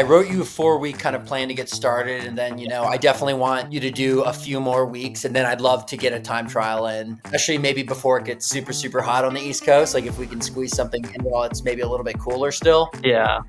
I wrote you a 4-week kind of plan to get started. And then, I definitely want you to do a few more weeks. And then I'd love to get a time trial in, especially maybe before it gets super, super hot on the East Coast. Like if we can squeeze something in while it's maybe a little bit cooler still. Yeah.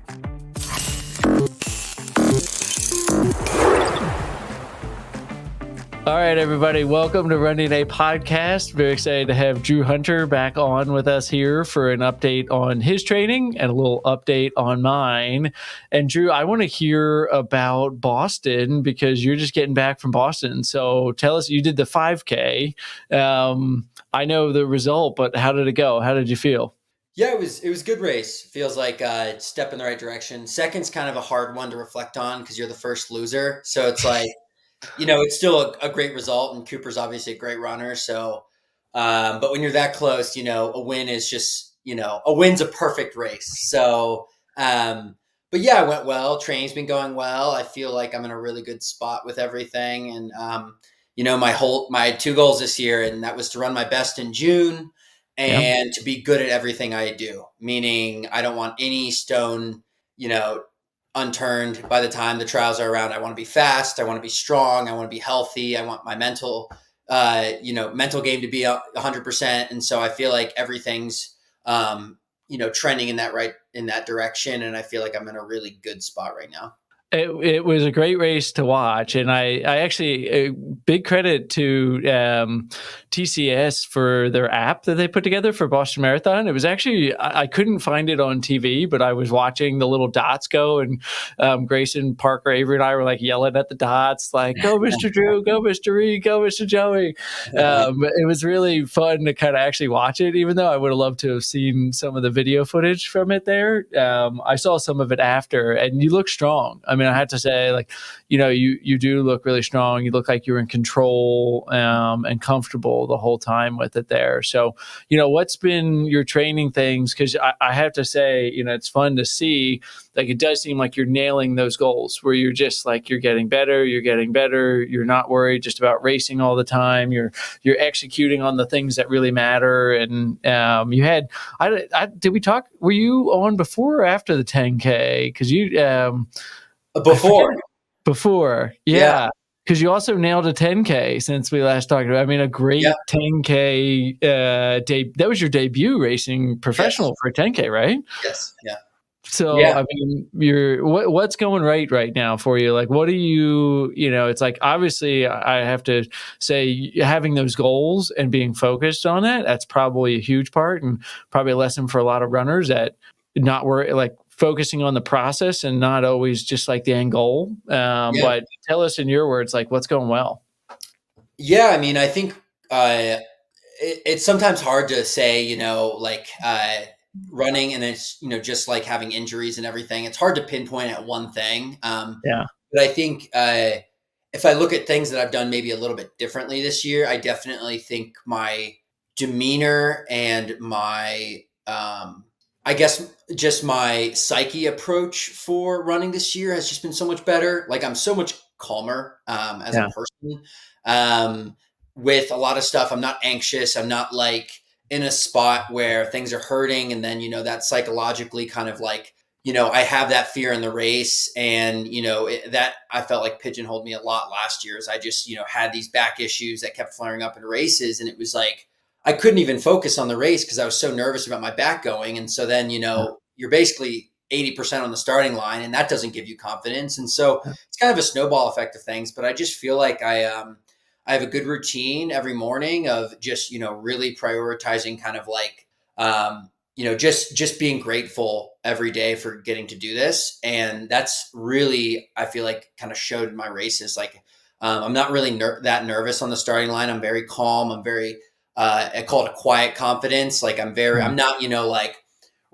All right, everybody. Welcome to Running a Podcast. Very excited to have Drew Hunter back on with us here for an update on his training and a little update on mine. And Drew, I want to hear about Boston because you're just getting back from Boston. So tell us, you did the 5K. I know the result, but how did it go? How did you feel? Yeah, it was a good race. Feels like a step in the right direction. Second's kind of a hard one to reflect on because you're the first loser. So it's like, it's still a great result, and Cooper's obviously a great runner. So, but when you're that close, a win is just, a win's a perfect race. So, but yeah, it went well. Training's been going well. I feel like I'm in a really good spot with everything. And, my 2 goals this year, and that was to run my best in June and to be good at everything I do, meaning I don't want any stone, unturned by the time the trials are around. I want to be fast. I want to be strong. I want to be healthy. I want my mental game to be 100%. And so I feel like everything's, trending in that direction. And I feel like I'm in a really good spot right now. It was a great race to watch, and I actually big credit to TCS for their app that they put together for Boston Marathon. It was actually, I couldn't find it on TV, but I was watching the little dots go, and Grayson, Parker, Avery, and I were like yelling at the dots, like, "Go, Mr. Drew! Go, Mr. Reed! Go, Mr. Joey!" It was really fun to kind of actually watch it, even though I would have loved to have seen some of the video footage from it there. I saw some of it after, and you look strong. I mean, I had to say, like, you do look really strong. You look like you're in control and comfortable the whole time with it there. So, what's been your training things? Because I have to say, it's fun to see. Like, it does seem like you're nailing those goals where you're just like, you're getting better. You're not worried just about racing all the time. You're executing on the things that really matter. And you had, did we talk? Were you on before or after the 10K? Because you. Before, yeah. Because you also nailed a 10K since we last talked about. I mean, a great 10K that was your debut racing professional for a 10K, right? Yes. Yeah. So, I mean, what's going right now for you? Like, what do you, it's like, obviously I have to say having those goals and being focused on that's probably a huge part, and probably a lesson for a lot of runners that not worry, like focusing on the process and not always just like the end goal. But tell us in your words, like, what's going well? Yeah. I mean, I think it's sometimes hard to say, running, and it's, just like having injuries and everything. It's hard to pinpoint at one thing. But I think if I look at things that I've done maybe a little bit differently this year, I definitely think my demeanor and my, I guess just my psyche approach for running this year has just been so much better. Like, I'm so much calmer as a person with a lot of stuff. I'm not anxious. I'm not like in a spot where things are hurting. And then, that psychologically kind of like, I have that fear in the race. And, that I felt like pigeonholed me a lot last year, as I just, had these back issues that kept flaring up in races. And it was like, I couldn't even focus on the race because I was so nervous about my back going. And so then, you're basically 80% on the starting line, and that doesn't give you confidence. And so it's kind of a snowball effect of things, but I just feel like I have a good routine every morning of just, really prioritizing kind of like, just being grateful every day for getting to do this. And that's really, I feel like, kind of showed in my races. Like, I'm not really that nervous on the starting line. I'm very calm. I'm very, I call it a quiet confidence. Like, I'm not, like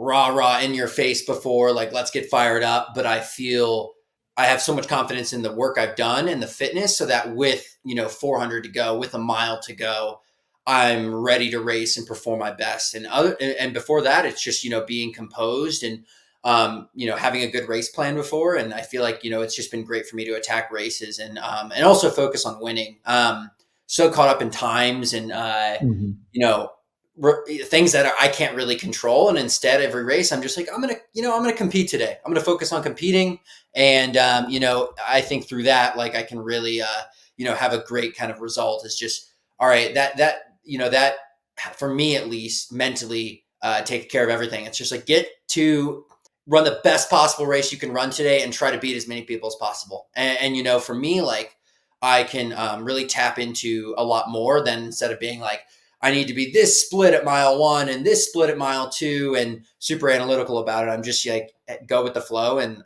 rah in your face before, like, let's get fired up. But I feel I have so much confidence in the work I've done and the fitness, so that with, 400 to go, with a mile to go, I'm ready to race and perform my best. And before that, it's just, being composed and, having a good race plan before. And I feel like, it's just been great for me to attack races and also focus on winning. So caught up in times and, things that I can't really control. And instead, every race, I'm just like, I'm gonna compete today. I'm gonna focus on competing, and I think through that, like, I can really have a great kind of result. It's just, all right, that for me at least, mentally, take care of everything. It's just like, get to run the best possible race you can run today and try to beat as many people as possible. And for me, like, I can really tap into a lot more than, instead of being like, I need to be this split at mile 1 and this split at mile 2 and super analytical about it. I'm just like, go with the flow. And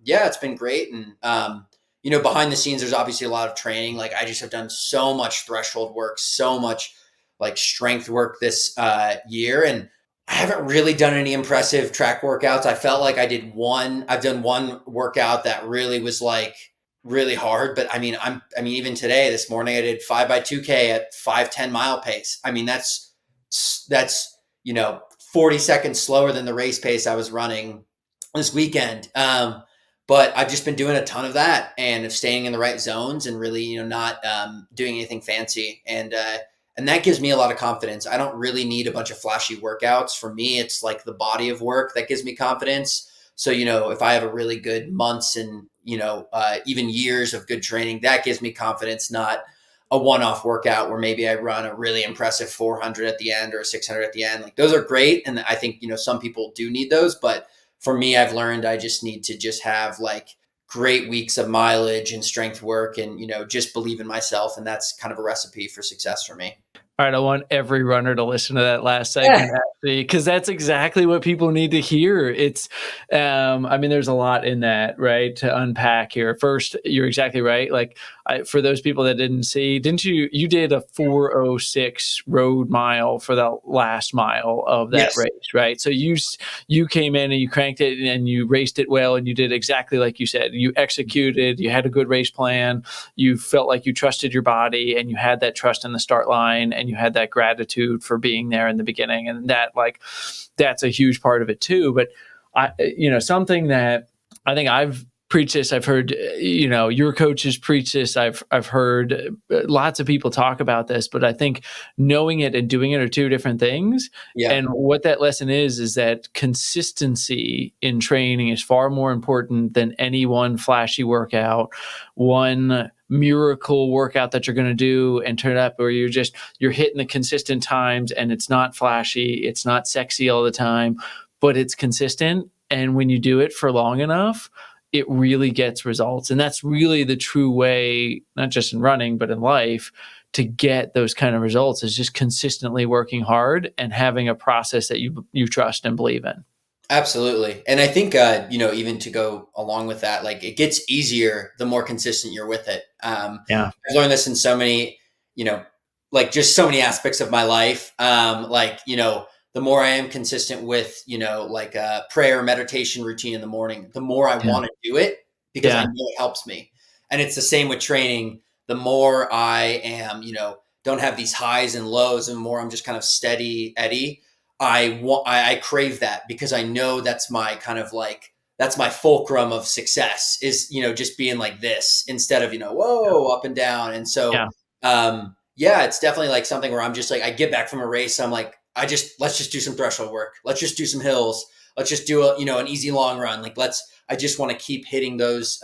it's been great. And behind the scenes, there's obviously a lot of training. Like, I just have done so much threshold work, so much like strength work this year. And I haven't really done any impressive track workouts. I felt like I've done one workout that really was like really hard. But I mean, even today, this morning, I did 5x2K at 5:10 mile pace. I mean, that's 40 seconds slower than the race pace I was running this weekend. But I've just been doing a ton of that and staying in the right zones and really, not doing anything fancy. And that gives me a lot of confidence. I don't really need a bunch of flashy workouts. For me, it's like the body of work that gives me confidence. So, if I have a really good months and, even years of good training, that gives me confidence, not a one-off workout where maybe I run a really impressive 400 at the end or a 600 at the end. Like, those are great. And I think, some people do need those. But for me, I've learned I just need to just have like great weeks of mileage and strength work and, just believe in myself. And that's kind of a recipe for success for me. All right, I want every runner to listen to that last segment, actually, because that's exactly what people need to hear. It's, there's a lot in that, right, to unpack here. First, you're exactly right. Like, for those people that didn't see, you did a 4:06 road mile for the last mile of that race, right? So you came in and you cranked it and you raced it well, and you did exactly like you said. You executed, you had a good race plan, you felt like you trusted your body, and you had that trust in the start line, and you had that gratitude for being there in the beginning. And that's a huge part of it too. But something that I think I've preached this, I've heard, your coaches preach this. I've heard lots of people talk about this, but I think knowing it and doing it are two different things. Yeah. And what that lesson is that consistency in training is far more important than any one flashy workout, one miracle workout that you're going to do and turn it up, or you're hitting the consistent times and it's not flashy, it's not sexy all the time, but it's consistent. And when you do it for long enough, it really gets results. And that's really the true way, not just in running, but in life, to get those kind of results, is just consistently working hard and having a process that you trust and believe in. Absolutely. And I think, even to go along with that, like, it gets easier the more consistent you're with it. I've learned this in so many, just so many aspects of my life. The more I am consistent with, like a prayer meditation routine in the morning, the more I want to do it, because I know it helps me. And it's the same with training. The more I am, don't have these highs and lows, and the more I'm just kind of steady Eddie, I crave that, because I know that's my kind of like, that's my fulcrum of success, is, just being like this instead of, whoa, up and down. And so, it's definitely like something where I'm just like, I get back from a race, I'm like, let's just do some threshold work. Let's just do some hills. Let's just do an easy long run. Like, I just want to keep hitting those,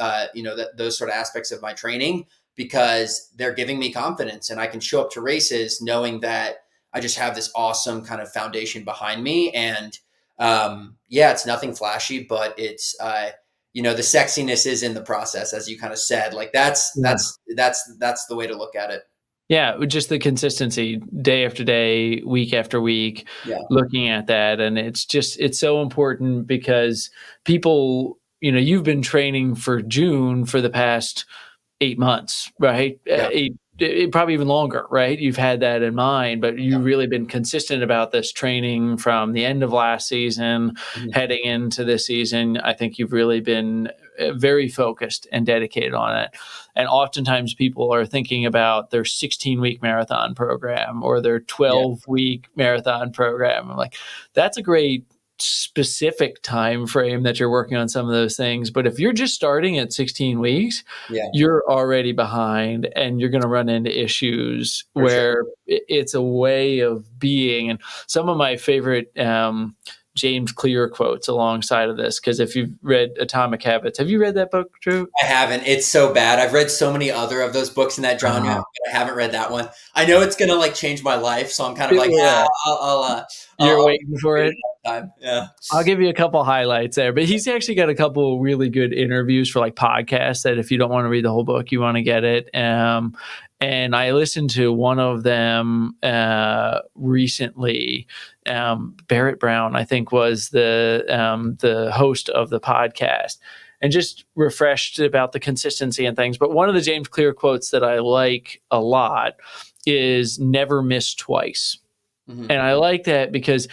those sort of aspects of my training, because they're giving me confidence, and I can show up to races knowing that I just have this awesome kind of foundation behind me. And it's nothing flashy, but it's, the sexiness is in the process, as you kind of said. Like, that's the way to look at it. Yeah, just the consistency, day after day, week after week, looking at that. And it's so important, because people, you've been training for June for the past 8 months, right? Probably even longer, right? You've had that in mind, but you've really been consistent about this training from the end of last season, heading into this season. I think you've really been very focused and dedicated on it. And oftentimes people are thinking about their 16-week marathon program or their 12-week marathon program. I'm like, that's a great specific time frame that you're working on some of those things. But if you're just starting at 16 weeks, you're already behind, and you're going to run into issues where it's a way of being. And some of my favorite James Clear quotes alongside of this, because if you've read Atomic Habits, have you read that book, Drew? I haven't. It's so bad. I've read so many other of those books in that genre, but I haven't read that one. I know it's gonna like change my life, so I'm kind of like, You're waiting for it. Time. Yeah, I'll give you a couple highlights there, but he's actually got a couple really good interviews for like podcasts that if you don't want to read the whole book, you want to get it. And I listened to one of them recently. Barrett Brown, I think, was the host of the podcast, and just refreshed about the consistency and things. But one of the James Clear quotes that I like a lot is "never miss twice." Mm-hmm. And I like that because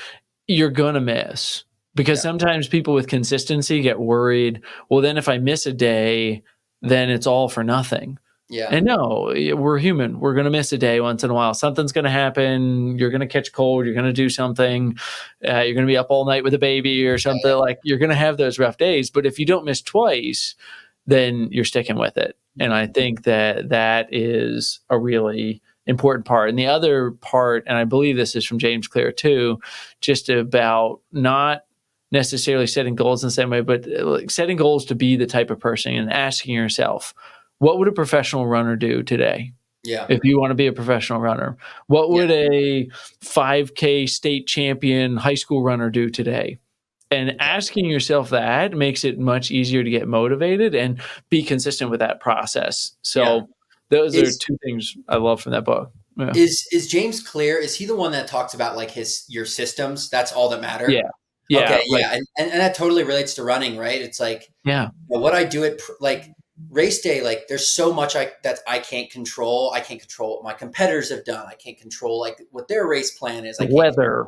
you're going to miss. Because sometimes people with consistency get worried, well, then if I miss a day, then it's all for nothing. Yeah. And no, we're human. We're going to miss a day once in a while. Something's going to happen. You're going to catch cold. You're going to do something. You're going to be up all night with a baby or something. Like, you're going to have those rough days. But if you don't miss twice, then you're sticking with it. And I think that is a really important part. And the other part, and I believe this is from James Clear too, just about not necessarily setting goals in the same way, but setting goals to be the type of person and asking yourself, what would a professional runner do today? Yeah. If you want to be a professional runner, what would a 5K state champion high school runner do today? And asking yourself that makes it much easier to get motivated and be consistent with that process. So those are two things I love from that book. Yeah. Is James Clear, is he the one that talks about like your systems? That's all that matter? Yeah. Yeah. Okay. Yeah. And that totally relates to running, right? It's like, what I do at like race day, like there's so much that I can't control. I can't control what my competitors have done. I can't control like what their race plan is. Weather.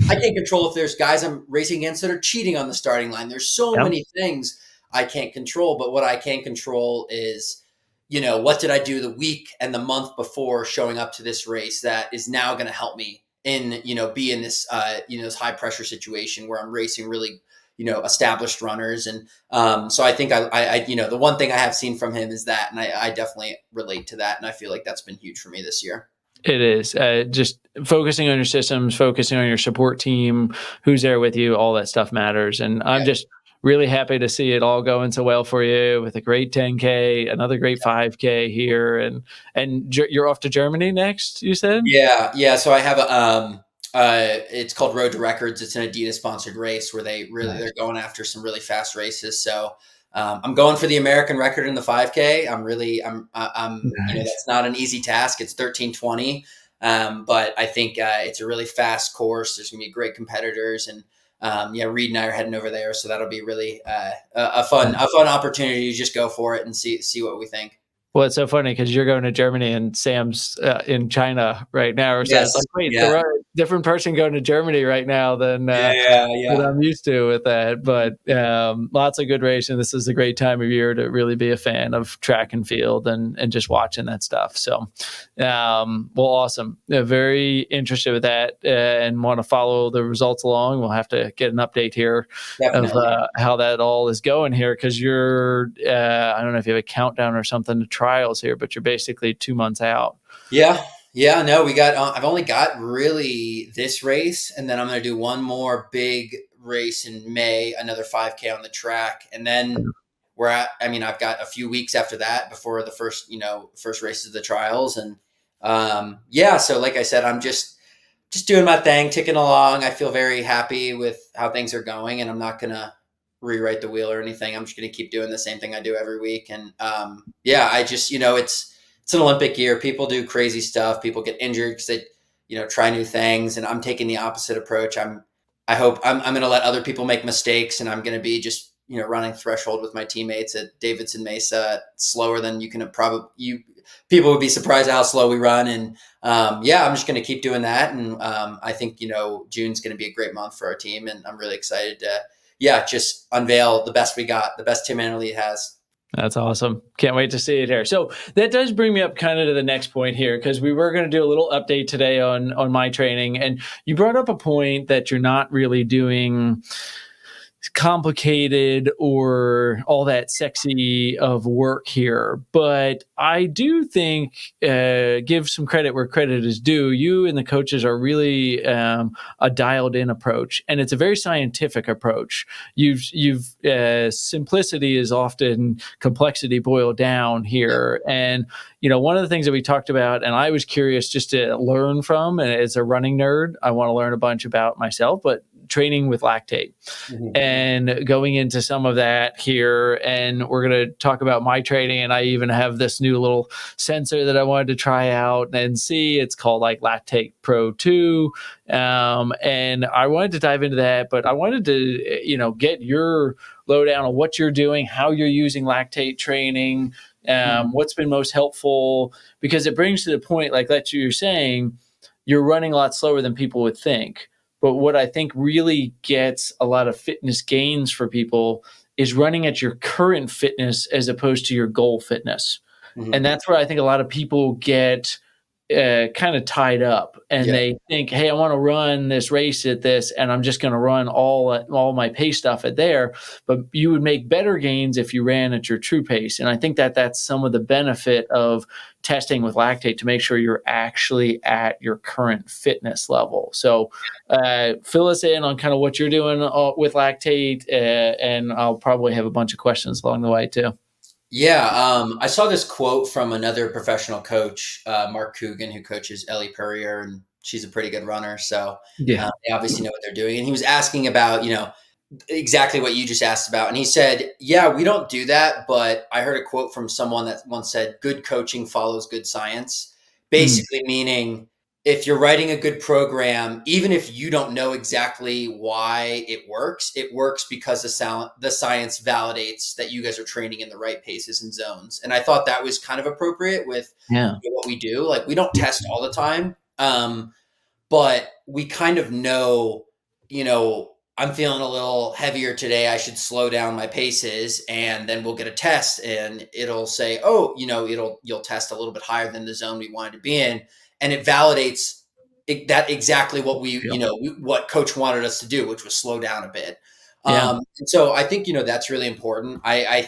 I can't control if there's guys I'm racing against that are cheating on the starting line. There's so many things I can't control, but what I can control is, what did I do the week and the month before showing up to this race that is now going to help me in, be in this, this high pressure situation where I'm racing really, established runners. And so I think I the one thing I have seen from him is that, and I definitely relate to that. And I feel like that's been huge for me this year. It is just focusing on your systems, focusing on your support team, who's there with you, all that stuff matters. And I'm just really happy to see it all going so well for you with a great 10K, another great 5K here. And you're off to Germany next, you said? Yeah. So I have it's called Road to Records. It's an Adidas sponsored race where they're going after some really fast races. So I'm going for the American record in the 5K. I'm that's not an easy task. It's 13:20. But I think it's a really fast course. There's gonna be great competitors, and Reed and I are heading over there. So that'll be really a fun opportunity to just go for it and see what we think. Well, it's so funny because you're going to Germany and Sam's in China right now. So it's like, wait, there are a different person going to Germany right now than I'm used to with that. But lots of good racing. This is a great time of year to really be a fan of track and field and just watching that stuff. So, awesome. Very interested with that and want to follow the results along. We'll have to get an update here of how that all is going here because you're, I don't know if you have a countdown or something to trials here, but you're basically 2 months out. No, we got, I've only got really this race, and then I'm going to do one more big race in May, another 5K on the track. And then I've got a few weeks after that before the first races of the trials. And, so like I said, I'm just doing my thing, ticking along. I feel very happy with how things are going, and I'm not going to rewrite the wheel or anything. I'm just going to keep doing the same thing I do every week. And, I just, it's an Olympic year. People do crazy stuff. People get injured because they, try new things. And I'm taking the opposite approach. I'm going to let other people make mistakes, and I'm going to be just, running threshold with my teammates at Davidson Mesa slower than you can people would be surprised how slow we run. And, I'm just going to keep doing that. And, I think, June's going to be a great month for our team. And I'm really excited to, just unveil the best we got, the best Tim Annerly has. That's awesome. Can't wait to see it here. So that does bring me up kind of to the next point here, because we were going to do a little update today on my training, and you brought up a point that you're not really doing complicated or all that sexy of work here. But I do think, give some credit where credit is due. You and the coaches are really a dialed in approach, and it's a very scientific approach. You've simplicity is often complexity boiled down here. And, one of the things that we talked about, and I was curious just to learn from, and as a running nerd, I want to learn a bunch about myself, but training with lactate. Mm-hmm. And going into some of that here, and we're going to talk about my training. And I even have this new little sensor that I wanted to try out and see. It's called like Lactate Pro 2. And I wanted to dive into that, but I wanted to, get your lowdown on what you're doing, how you're using lactate training, what's been most helpful, because it brings to the point, like that you're saying, you're running a lot slower than people would think. But what I think really gets a lot of fitness gains for people is running at your current fitness as opposed to your goal fitness. Mm-hmm. And that's where I think a lot of people get kind of tied up, and they think, hey, I want to run this race at this, and I'm just going to run all my pace stuff at there. But you would make better gains if you ran at your true pace. And I think that that's some of the benefit of testing with lactate, to make sure you're actually at your current fitness level. So fill us in on kind of what you're doing with lactate, and I'll probably have a bunch of questions along the way too. Yeah, I saw this quote from another professional coach, Mark Coogan, who coaches Ellie Purrier, and she's a pretty good runner. So they obviously know what they're doing. And he was asking about, exactly what you just asked about. And he said, yeah, we don't do that. But I heard a quote from someone that once said, good coaching follows good science, basically meaning if you're writing a good program, even if you don't know exactly why it works because the science validates that you guys are training in the right paces and zones. And I thought that was kind of appropriate with what we do. Like, we don't test all the time, but we kind of know, I'm feeling a little heavier today, I should slow down my paces, and then we'll get a test and it'll say, oh, you'll test a little bit higher than the zone we wanted to be in. And it validates that exactly what what coach wanted us to do, which was slow down a bit. And so I think, that's really important. I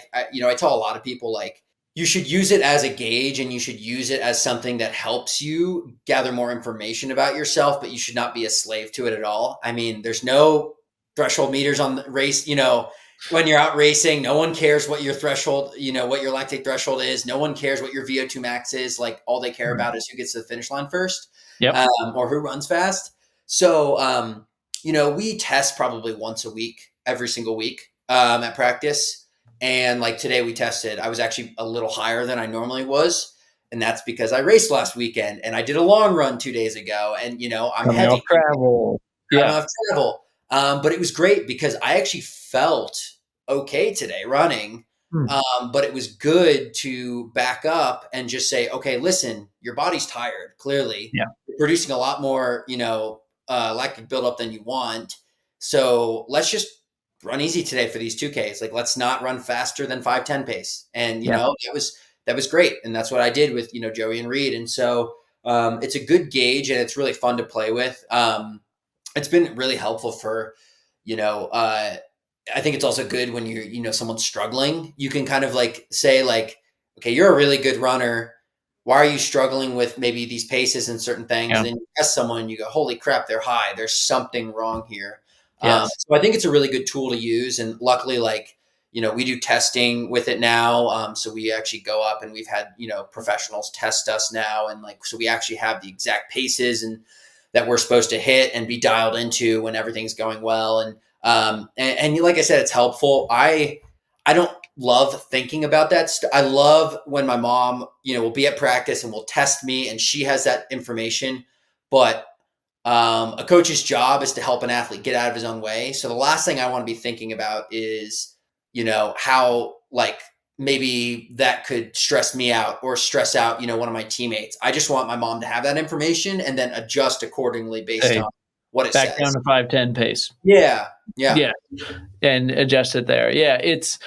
tell a lot of people, like, you should use it as a gauge, and you should use it as something that helps you gather more information about yourself, but you should not be a slave to it at all. I mean, there's no threshold meters on the race. When you're out racing, no one cares what your threshold, what your lactate threshold is. No one cares what your VO2 max is. Like, all they care about is who gets to the finish line first, or who runs fast. So, we test probably once a week, every single week, at practice. And like today we tested, I was actually a little higher than I normally was. And that's because I raced last weekend, and I did a long run 2 days ago, and I'm heavy. Travel. Travel. But it was great because I actually felt okay today running. But it was good to back up and just say, okay, listen, your body's tired. Clearly, you're producing a lot more, lactic buildup than you want. So let's just run easy today for these 2Ks. Like, let's not run faster than 5:10 pace. And that was great. And that's what I did with Joey and Reed. And so it's a good gauge, and it's really fun to play with. It's been really helpful for, I think it's also good when you're, someone's struggling. You can kind of like say, like, okay, you're a really good runner. Why are you struggling with maybe these paces and certain things? And then you test someone and you go, holy crap, they're high. There's something wrong here. So I think it's a really good tool to use. And luckily, we do testing with it now. So we actually go up, and we've had, professionals test us now. And so we actually have the exact paces and that we're supposed to hit and be dialed into when everything's going well. And like I said, it's helpful. I don't love thinking about that. I love when my mom, will be at practice and will test me, and she has that information. But a coach's job is to help an athlete get out of his own way. So the last thing I want to be thinking about is, how maybe that could stress me out or stress out, one of my teammates. I just want my mom to have that information and then adjust accordingly based on what it says. Back down to 5:10 pace. Yeah. Yeah. And adjust it there. Yeah, it's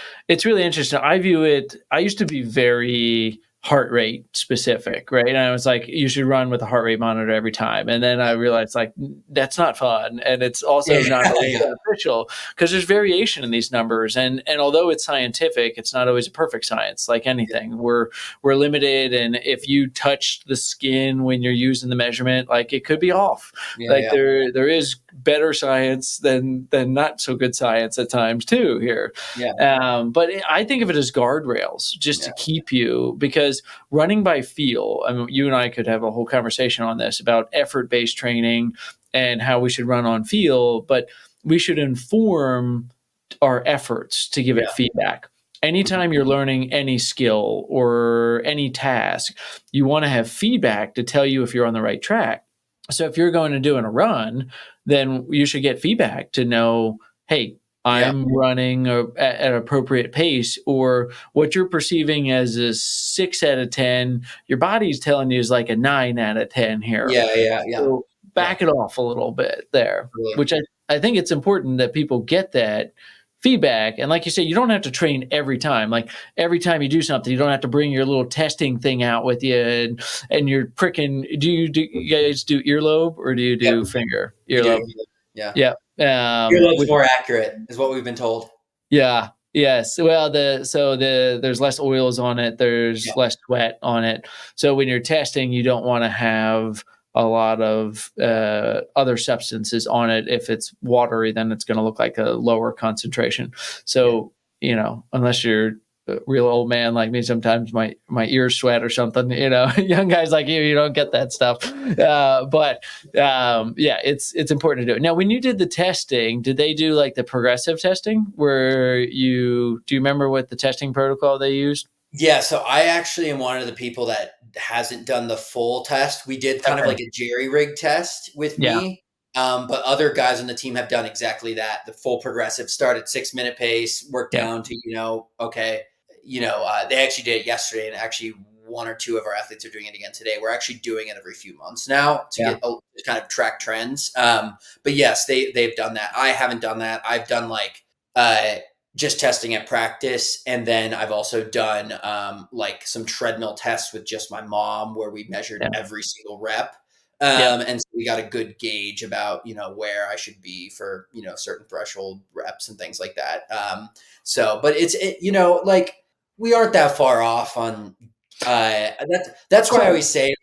really interesting. I view it, I used to be very heart rate specific, right? And I was like, you should run with a heart rate monitor every time. And then I realized like that's not fun. And it's also not always beneficial because there's variation in these numbers. And although it's scientific, it's not always a perfect science like anything. We're limited. And if you touch the skin when you're using the measurement, like it could be off. There is better science than not so good science at times too here. But I think of it as guardrails just to keep you, because running by feel, I mean, you and I could have a whole conversation on this about effort-based training and how we should run on feel, but we should inform our efforts to give it feedback. Anytime you're learning any skill or any task, you want to have feedback to tell you if you're on the right track. So if you're going to do a run, then you should get feedback to know, hey, I'm running at an appropriate pace, or what you're perceiving as a 6 out of 10, your body's telling you is like a 9 out of 10 here. So back it off a little bit there, which I think it's important that people get that feedback. And like you said, you don't have to train every time. Like every time you do something, you don't have to bring your little testing thing out with you and you're pricking. Do you guys do earlobe or do you do finger? Earlobe. Yeah. Earlobe's more accurate is what we've been told. Yeah. Yes. Well, there's less oils on it. There's less sweat on it. So when you're testing, you don't want to have a lot of other substances on it. If it's watery, then it's going to look like a lower concentration. So, unless you're a real old man like me, sometimes my ears sweat or something, young guys like you don't get that stuff. But it's important to do it. Now, when you did the testing, did they do like the progressive testing do you remember what the testing protocol they used? Yeah. So I actually am one of the people that hasn't done the full test. We did kind of like a jerry rig test with me. But other guys on the team have done exactly that. The full progressive, start at 6-minute pace, work down to, they actually did it yesterday, and actually one or two of our athletes are doing it again today. We're actually doing it every few months now to get kind of track trends. But yes, they've done that. I haven't done that. I've done just testing at practice. And then I've also done some treadmill tests with just my mom where we measured every single rep. And so we got a good gauge about, where I should be for, certain threshold reps and things like that. But we aren't that far off on, that's why I always say,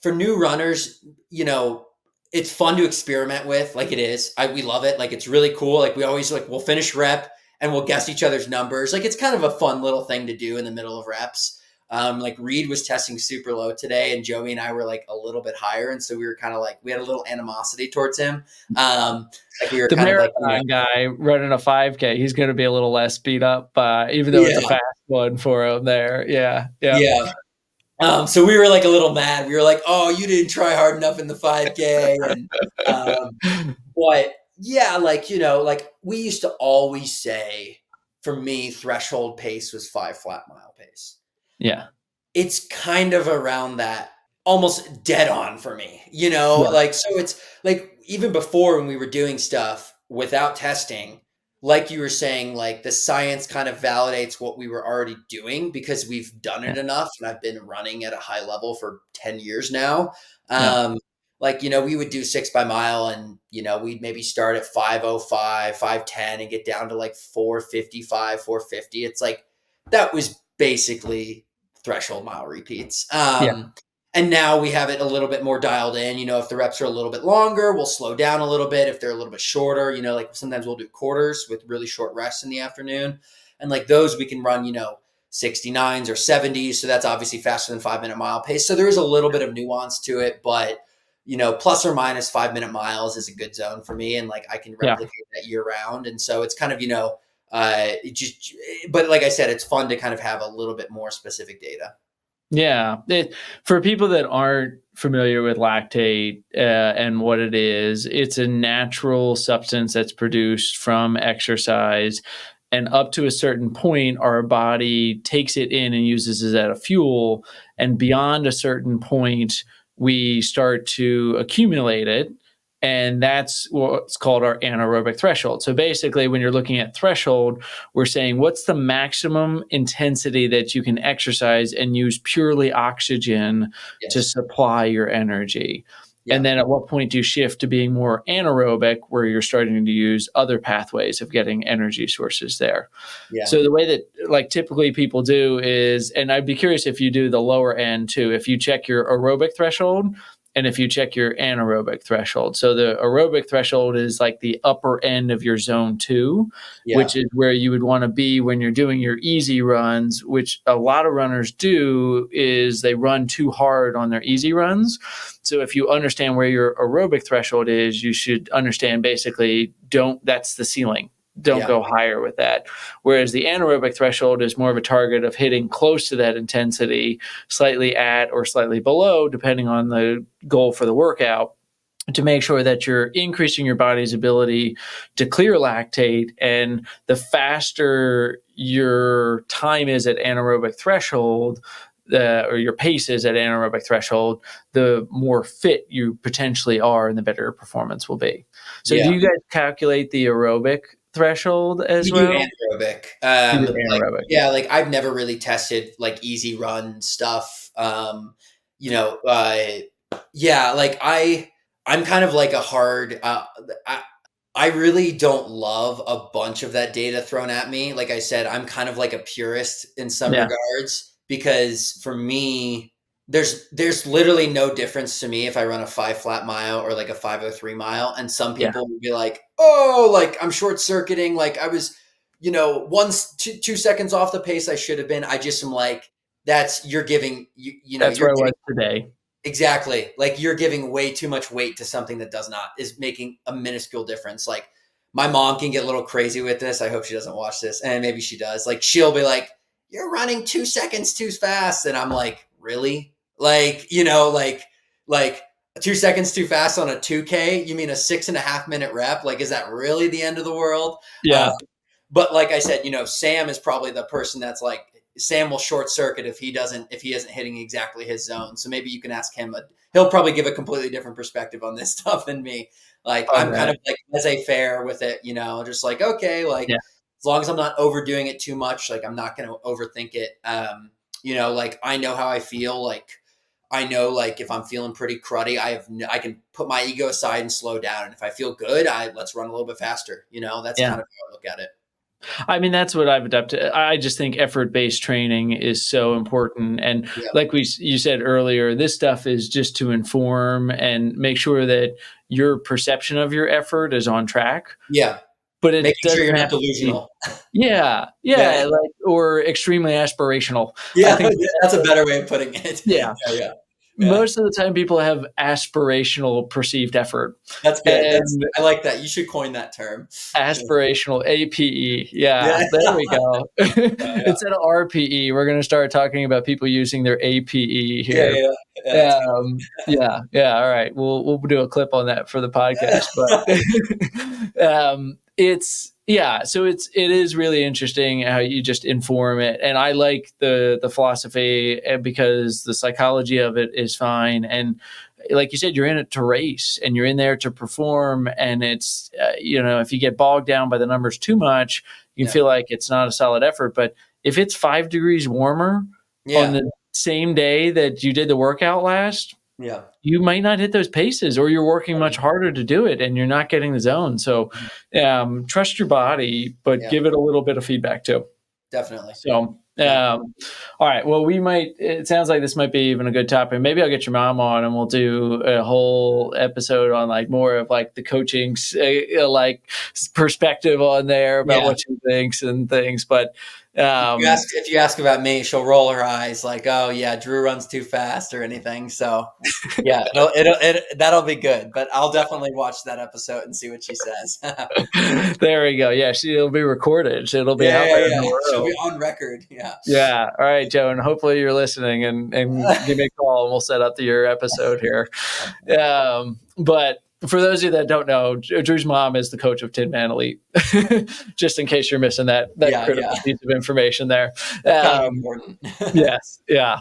for new runners, it's fun to experiment with, like it is. We love it. Like, it's really cool. Like, we always we'll finish rep and we'll guess each other's numbers. Like, it's kind of a fun little thing to do in the middle of reps. Reed was testing super low today, and Joey and I were a little bit higher. And so we were kind of we had a little animosity towards him. We were the marathon guy running a 5K. He's going to be a little less beat up, even though it's a fast one for him there. Yeah. So we were a little mad. We were like, oh, you didn't try hard enough in the 5K. And, we used to always say, for me, threshold pace was 5 flat mile pace. Yeah. It's kind of around that, almost dead on for me, so it's even before when we were doing stuff without testing, like you were saying, the science kind of validates what we were already doing because we've done it enough. And I've been running at a high level for 10 years now. We would do 6 by mile and, we'd maybe start at 5:05, 5:10 and get down to 4:55, 4:50. It's that was basically threshold mile repeats. And now we have it a little bit more dialed in. If the reps are a little bit longer, we'll slow down a little bit. If they're a little bit shorter, sometimes we'll do quarters with really short rests in the afternoon. And those we can run, 69s or 70s. So that's obviously faster than 5-minute mile pace. So there is a little bit of nuance to it, but plus or minus 5-minute miles is a good zone for me. And I can replicate that year round. And so it's kind of, but like I said, it's fun to kind of have a little bit more specific data. Yeah. For people that aren't familiar with lactate and what it is, it's a natural substance that's produced from exercise. And up to a certain point, our body takes it in and uses it as a fuel. And beyond a certain point, we start to accumulate it. And that's what's called our anaerobic threshold. So basically, when you're looking at threshold, we're saying what's the maximum intensity that you can exercise and use purely oxygen to Yes. supply your energy. Yeah. And then at what point do you shift to being more anaerobic, where you're starting to use other pathways of getting energy sources there? Yeah. So the way that like typically people do is, and I'd be curious if you do the lower end too, if you check your aerobic threshold and if you check your anaerobic threshold. So the aerobic threshold is like the upper end of your zone 2, Yeah. which is where you would want to be when you're doing your easy runs, which a lot of runners do is they run too hard on their easy runs. So if you understand where your aerobic threshold is, you should understand basically that's the ceiling. Don't go higher with that. Whereas the anaerobic threshold is more of a target of hitting close to that intensity, slightly at or slightly below, depending on the goal for the workout, to make sure that you're increasing your body's ability to clear lactate. And the faster your time is at anaerobic threshold, or your pace is at anaerobic threshold, the more fit you potentially are and the better your performance will be. So do you guys calculate the aerobic threshold as well? We do anaerobic. You do anaerobic. Like I've never really tested like easy run stuff. Like I'm kind of like a hard, I really don't love a bunch of that data thrown at me. Like I said, I'm kind of like a purist in some regards, because for me, there's literally no difference to me if I run a 5 flat mile or like a 5:03 mile. And some people will be like, oh, like I'm short circuiting. Like I was, 2 seconds off the pace I should have been. I just am like, you're giving, that's where I was today. Exactly. Like you're giving way too much weight to something that is making a minuscule difference. Like my mom can get a little crazy with this. I hope she doesn't watch this. And maybe she does. Like she'll be like, you're running 2 seconds too fast. And I'm like, really? Like, like 2 seconds too fast on a 2K? You mean a 6.5 minute rep? Like, is that really the end of the world? Yeah. But like I said, Sam is probably the person that's like, Sam will short circuit if he isn't hitting exactly his zone. So maybe you can ask him. He'll probably give a completely different perspective on this stuff than me. Like I'm kind of like laissez-faire with it, just like, okay, like as long as I'm not overdoing it too much, like I'm not going to overthink it. Like I know how I feel. Like I know, like if I'm feeling pretty cruddy, I can put my ego aside and slow down. And if I feel good, let's run a little bit faster. That's kind of how I look at it. I mean, that's what I've adapted. I just think effort-based training is so important. And like you said earlier, this stuff is just to inform and make sure that your perception of your effort is on track. Yeah. But it making sure you're not delusional. Like, or extremely aspirational. Yeah, that's a better way of putting it. Yeah. Most of the time people have aspirational perceived effort. That's good. I like that. You should coin that term. Aspirational, APE. Yeah. There we go. Instead of RPE, we're going to start talking about people using their APE here. All right. We'll do a clip on that for the podcast. But so it is really interesting how you just inform it. And I like the philosophy because the psychology of it is fine. And like you said, you're in it to race and you're in there to perform. And it's, if you get bogged down by the numbers too much, you feel like it's not a solid effort. But if it's 5 degrees warmer on the same day that you did the workout last, you might not hit those paces, or you're working much harder to do it and you're not getting the zone. So trust your body, but give it a little bit of feedback too. Definitely. So, all right. Well, it sounds like this might be even a good topic. Maybe I'll get your mom on and we'll do a whole episode on like more of like the coaching, like perspective on there about what she thinks and things. But if you ask about me, she'll roll her eyes like, oh yeah, Drew runs too fast or anything. So that'll be good, but I'll definitely watch that episode and see what she says. There we go. Yeah. It'll be recorded. It'll be out there. She'll be on record. Yeah. Yeah. All right, Joe. And hopefully you're listening and give me a call and we'll set up your episode here. But for those of you that don't know, Drew's mom is the coach of Tin Man Elite, just in case you're missing that critical piece of information there. Important. Yes. Yeah.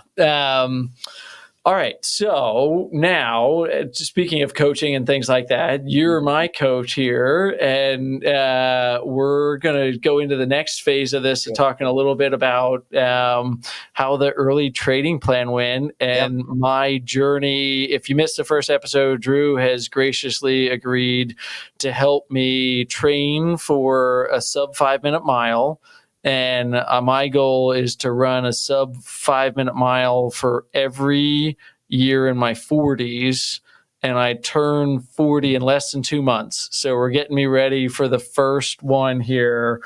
All right. So now, speaking of coaching and things like that, you're my coach here, and we're going to go into the next phase of this and talking a little bit about how the early trading plan went and my journey. If you missed the first episode, Drew has graciously agreed to help me train for a sub 5-minute mile. And my goal is to run a sub 5-minute mile for every year in my 40s. And I turn 40 in less than 2 months. So we're getting me ready for the first one here.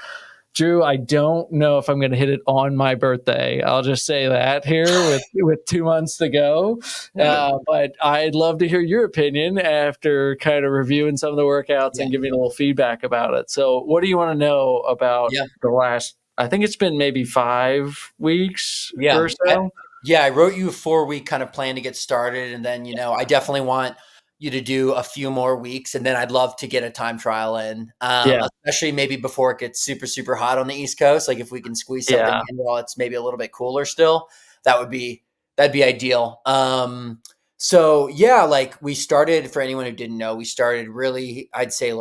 Drew, I don't know if I'm going to hit it on my birthday. I'll just say that here with 2 months to go. But I'd love to hear your opinion after kind of reviewing some of the workouts and giving a little feedback about it. So what do you want to know about the last, I think it's been maybe 5 weeks or so? I wrote you a 4-week kind of plan to get started. And then, I definitely want you to do a few more weeks. And then I'd love to get a time trial in, especially maybe before it gets super, super hot on the East Coast. Like if we can squeeze something in while it's maybe a little bit cooler still, that'd be ideal. Like we started, for anyone who didn't know, we started really, I'd say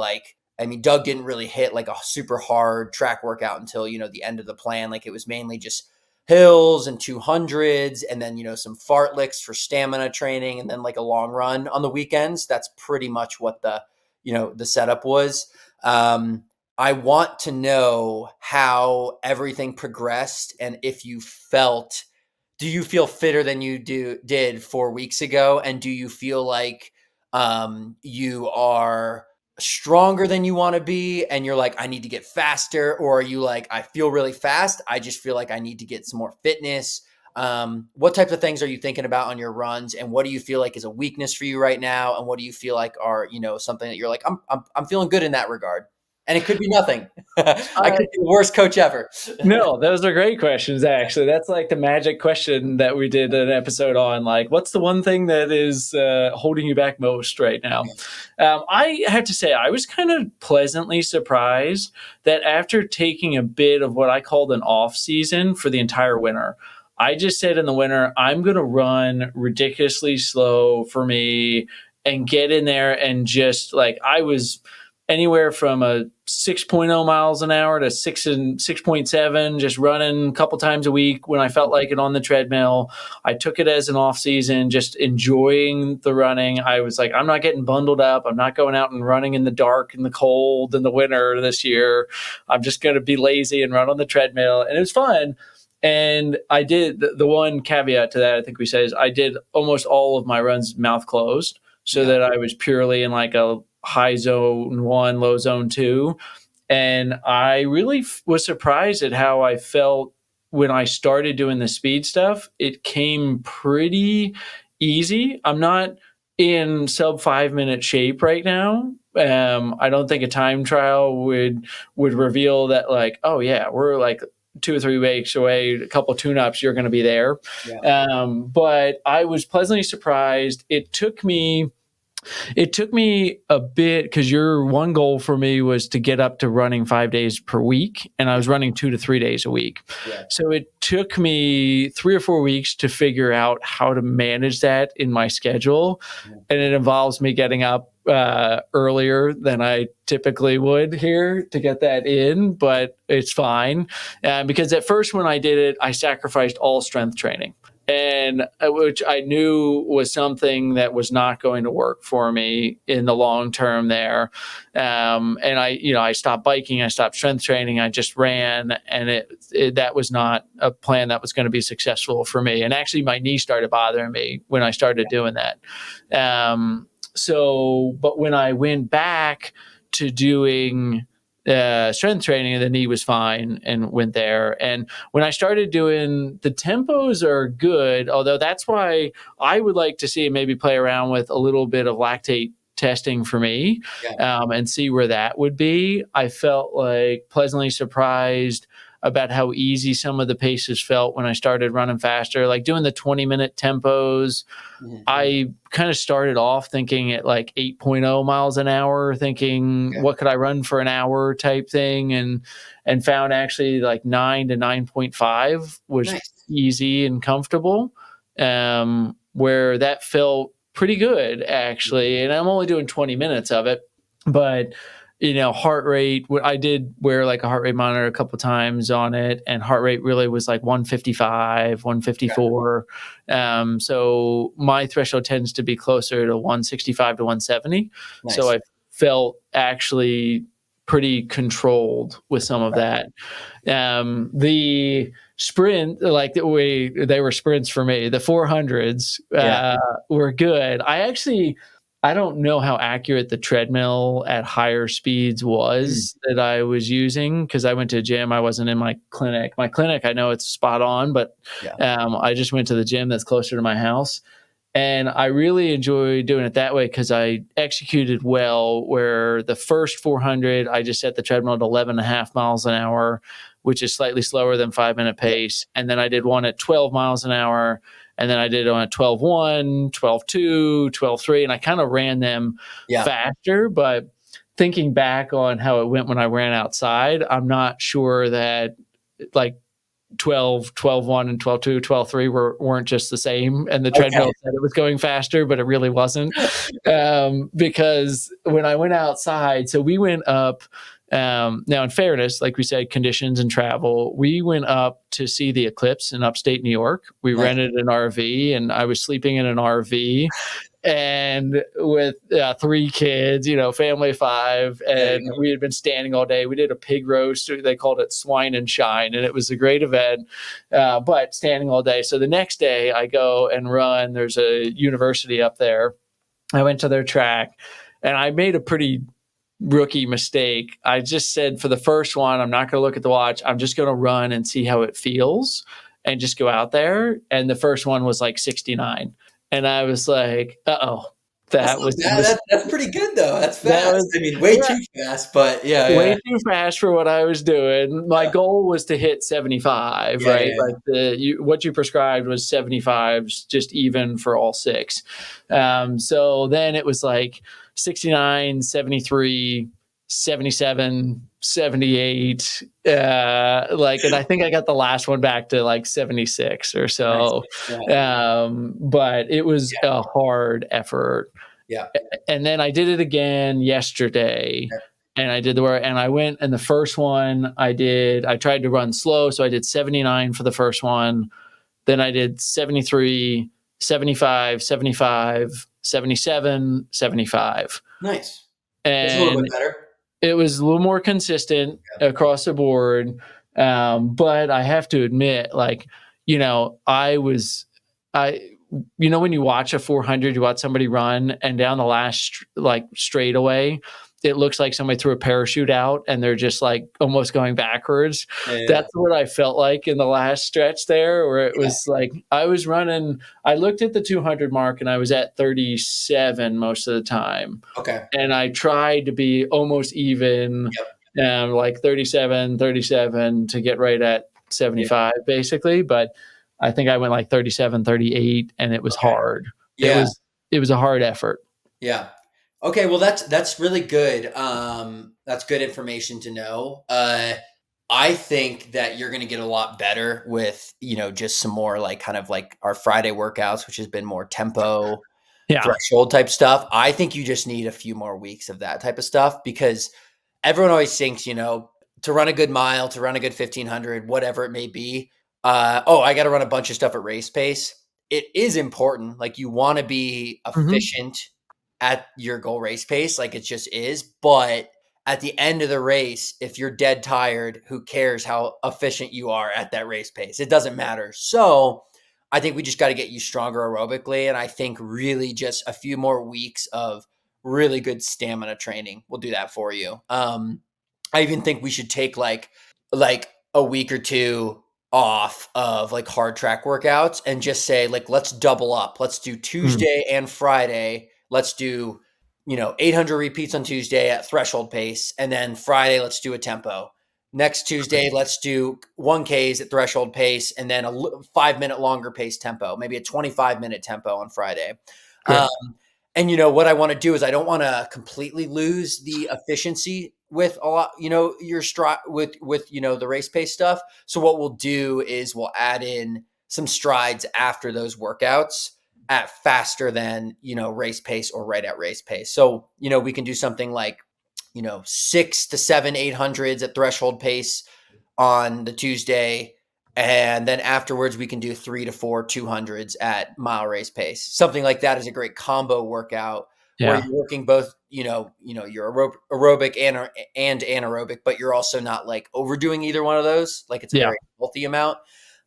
Doug didn't really hit like a super hard track workout until, the end of the plan. Like it was mainly just hills and 200s and then, some fartleks for stamina training and then like a long run on the weekends. That's pretty much what the setup was. I want to know how everything progressed and if you do you feel fitter than you did 4 weeks ago? And do you feel like you are stronger than you want to be and you're like, I need to get faster? Or are you like, I feel really fast, I just feel like I need to get some more fitness? What types of things are you thinking about on your runs, and what do you feel like is a weakness for you right now, and what do you feel like are something that you're like, I'm feeling good in that regard? And it could be nothing. I could be the worst coach ever. No, those are great questions, actually. That's like the magic question that we did an episode on. Like, what's the one thing that is holding you back most right now? I have to say, I was kind of pleasantly surprised that after taking a bit of what I called an off season for the entire winter, I just said in the winter, I'm going to run ridiculously slow for me and get in there and just like, I was anywhere from a 6.0 miles an hour to 6.7, just running a couple times a week when I felt like it on the treadmill. I took it as an off season, just enjoying the running. I was like, I'm not getting bundled up. I'm not going out and running in the dark and the cold in the winter this year. I'm just going to be lazy and run on the treadmill. And it was fun. And I did the one caveat to that, I think we said, is I did almost all of my runs mouth closed so that I was purely in like a high zone 1, low zone 2. And I really was surprised at how I felt when I started doing the speed stuff. It came pretty easy. I'm not in sub 5-minute shape right now. I don't think a time trial would reveal that like, oh yeah, we're like 2 or 3 weeks away, a couple of tune-ups, you're going to be there. But I was pleasantly surprised. It took me a bit, because your one goal for me was to get up to running 5 days per week, and I was running 2 to 3 days a week. So it took me 3 or 4 weeks to figure out how to manage that in my schedule. And it involves me getting up earlier than I typically would here to get that in, but it's fine. Because at first when I did it, I sacrificed all strength training, and which I knew was something that was not going to work for me in the long term there. And I stopped biking, I stopped strength training, I just ran, and that was not a plan that was going to be successful for me. And actually my knee started bothering me when I started doing that. But when I went back to doing strength training, the knee was fine and went there. And when I started doing, the tempos are good, although that's why I would like to see maybe play around with a little bit of lactate testing for me and see where that would be. I felt like pleasantly surprised about how easy some of the paces felt when I started running faster, like doing the 20-minute tempos. I kind of started off thinking at like 8.0 miles an hour, thinking what could I run for an hour type thing, and found actually like 9 to 9.5 was easy and comfortable. where that felt pretty good actually. And I'm only doing 20 minutes of it, but heart rate, I did wear like a heart rate monitor a couple times on it, and heart rate really was like 155, 154. So my threshold tends to be closer to 165 to 170. Nice. So I felt actually pretty controlled with some of that. The sprint, like the way they were sprints for me, the 400s were good. I don't know how accurate the treadmill at higher speeds was that I was using, because I went to a gym. I wasn't in my clinic. My clinic, I know it's spot on, but I just went to the gym that's closer to my house. And I really enjoy doing it that way because I executed well, where the first 400, I just set the treadmill at 11.5 miles an hour, which is slightly slower than 5-minute pace. And then I did one at 12 miles an hour. And then I did on a 12.1, 12.2, 12.3, and I kind of ran them faster. But thinking back on how it went when I ran outside, I'm not sure that like 12.1 and 12.2, 12.3 weren't just the same. And the treadmill said it was going faster, but it really wasn't. Because when I went outside, so we went up. Now, in fairness, like we said, conditions and travel, we went up to see the eclipse in upstate New York. We rented an RV, and I was sleeping in an RV and with 3 kids, family of 5, and we had been standing all day. We did a pig roast. They called it Swine and Shine, and it was a great event, but standing all day. So the next day I go and run. There's a university up there. I went to their track, and I made a pretty rookie mistake. I just said, for the first one, I'm not going to look at the watch. I'm just going to run and see how it feels and just go out there. And the first one was like 69. And I was like, that's pretty good though. That's fast. Way too fast, but way too fast for what I was doing. My goal was to hit 75, right? Like what you prescribed was 75s, just even for all 6. So then it was like 69, 73, 77, 78, and I think I got the last one back to like 76 or so. But it was a hard effort. And then I did it again yesterday, and I did the work, and I went, and the first one I tried to run slow. So I did 79 for the first one. Then I did 73, 75, 75, 77, 75. Nice. And it's a little bit better. It was a little more consistent across the board. But I have to admit, like, when you watch a 400, you watch somebody run, and down the last straightaway, it looks like somebody threw a parachute out and they're just like almost going backwards. That's what I felt like in the last stretch there, where it was like I was running. I looked at the 200 mark and I was at 37 most of the time. And I tried to be almost even, like 37 to get right at 75 basically. But I think I went like 37, 38, and it was hard. It was a hard effort. Okay, well that's really good. That's good information to know. I think that you're going to get a lot better with, just some more like kind of like our Friday workouts, which has been more tempo, threshold type stuff. I think you just need a few more weeks of that type of stuff, because everyone always thinks, to run a good mile, to run a good 1500, whatever it may be. I got to run a bunch of stuff at race pace. It is important. Like, you want to be efficient at your goal race pace. Like, it just is. But at the end of the race, if you're dead tired, who cares how efficient you are at that race pace? It doesn't matter. So I think we just got to get you stronger aerobically. And I think really just a few more weeks of really good stamina training will do that for you. I even think we should take like a week or 2 off of like hard track workouts and just say, like, let's double up. Let's do Tuesday and Friday. Let's do, 800 repeats on Tuesday at threshold pace. And then Friday, let's do a tempo. Next Tuesday, let's do 1Ks at threshold pace, and then a 5-minute longer pace tempo, maybe a 25-minute tempo on Friday. And what I want to do is I don't want to completely lose the efficiency with a lot, your stride with the race pace stuff. So what we'll do is we'll add in some strides after those workouts at faster than, race pace or right at race pace. So, we can do something like, 6 to 7, 800s at threshold pace on the Tuesday. And then afterwards, we can do 3 to 4 200s at mile race pace. Something like that is a great combo workout where you're working both, your aerobic and anaerobic, but you're also not like overdoing either one of those. Like it's a very healthy amount.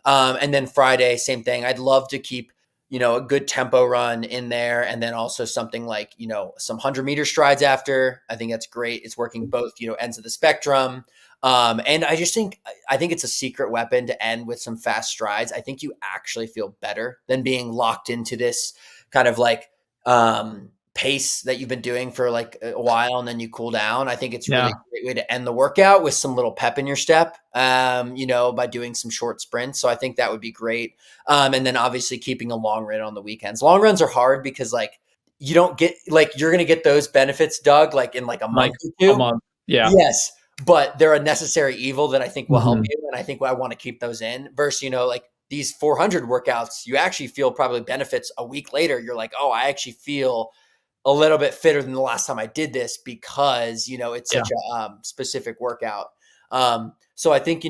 And then Friday, same thing. I'd love to keep, a good tempo run in there. And then also something like, some 100-meter strides after. I think that's great. It's working both, ends of the spectrum. And I think it's a secret weapon to end with some fast strides. I think you actually feel better than being locked into this kind of like, pace that you've been doing for like a while and then you cool down. I think it's really a great way to end the workout with some little pep in your step, by doing some short sprints. So I think that would be great. And then obviously keeping a long run on the weekends. Long runs are hard because like you don't get like, you're going to get those benefits, Doug, like in like a month or two. A month. Yeah. Yes. But they're a necessary evil that I think will help you. And I think I want to keep those in versus, like these 400 workouts, you actually feel probably benefits a week later. You're like, oh, I actually feel a little bit fitter than the last time I did this because, it's such a specific workout. So I think,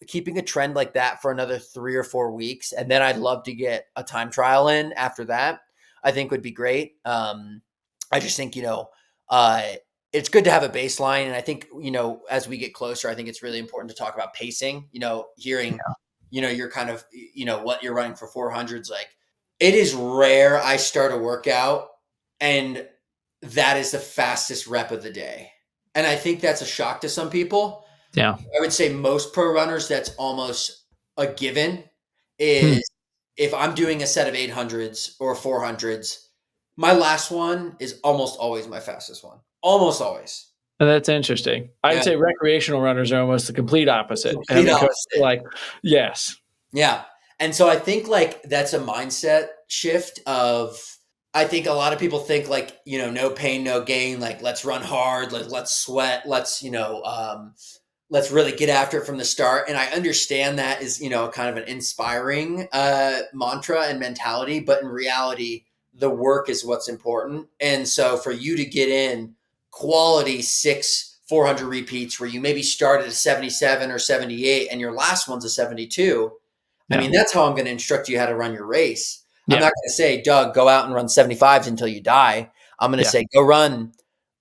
keeping a trend like that for another 3 or 4 weeks, and then I'd love to get a time trial in after that, I think would be great. I just think, it's good to have a baseline. And I think, as we get closer, I think it's really important to talk about pacing, hearing, you're kind of, what you're running for 400s. Like it is rare I start a workout and that is the fastest rep of the day. And I think that's a shock to some people. Yeah. I would say most pro runners, that's almost a given is if I'm doing a set of 800s or 400s, my last one is almost always my fastest one. Almost always. And that's interesting. I'd say recreational runners are almost the complete opposite. Yes. Yeah. And so I think like that's a mindset shift of, I think a lot of people think like, no pain, no gain, like let's run hard, let's sweat, let's really get after it from the start. And I understand that is, kind of an inspiring mantra and mentality, but in reality, the work is what's important. And so for you to get in quality 6 400 repeats where you maybe started at 77 or 78 and your last one's a 72, I mean, that's how I'm going to instruct you how to run your race. I'm not going to say, Doug, go out and run 75s until you die. I'm going to say, go run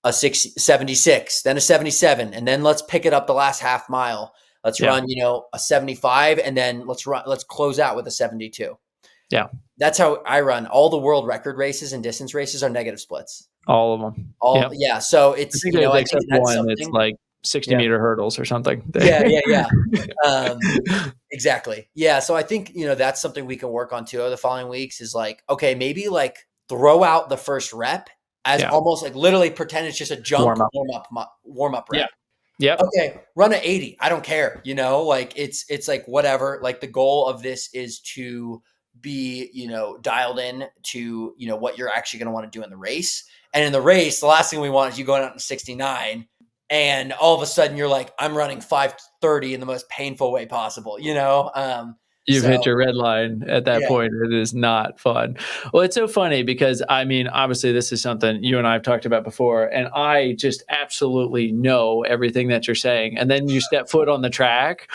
a 76, then a 77, and then let's pick it up the last half mile. Let's run, a 75, and then let's close out with a 72. Yeah. That's how I run. All the world record races and distance races are negative splits. All of them. Yeah. So it's, I think that's one that's like 60-meter hurdles or something. Yeah. Exactly. Yeah. So I think, that's something we can work on too over the following weeks is like, okay, maybe like throw out the first rep as almost like literally pretend it's just a jump warm up rep. Yeah. Okay. Run an 80. I don't care. Like it's like whatever, like the goal of this is to be, dialed in to, what you're actually going to want to do in the race. And in the race, the last thing we want is you going out in 69 and all of a sudden you're like, I'm running 5:30 in the most painful way possible, You've hit your red line at that point. It is not fun. Well, it's so funny because, I mean, obviously this is something you and I have talked about before, and I just absolutely know everything that you're saying. And then you step foot on the track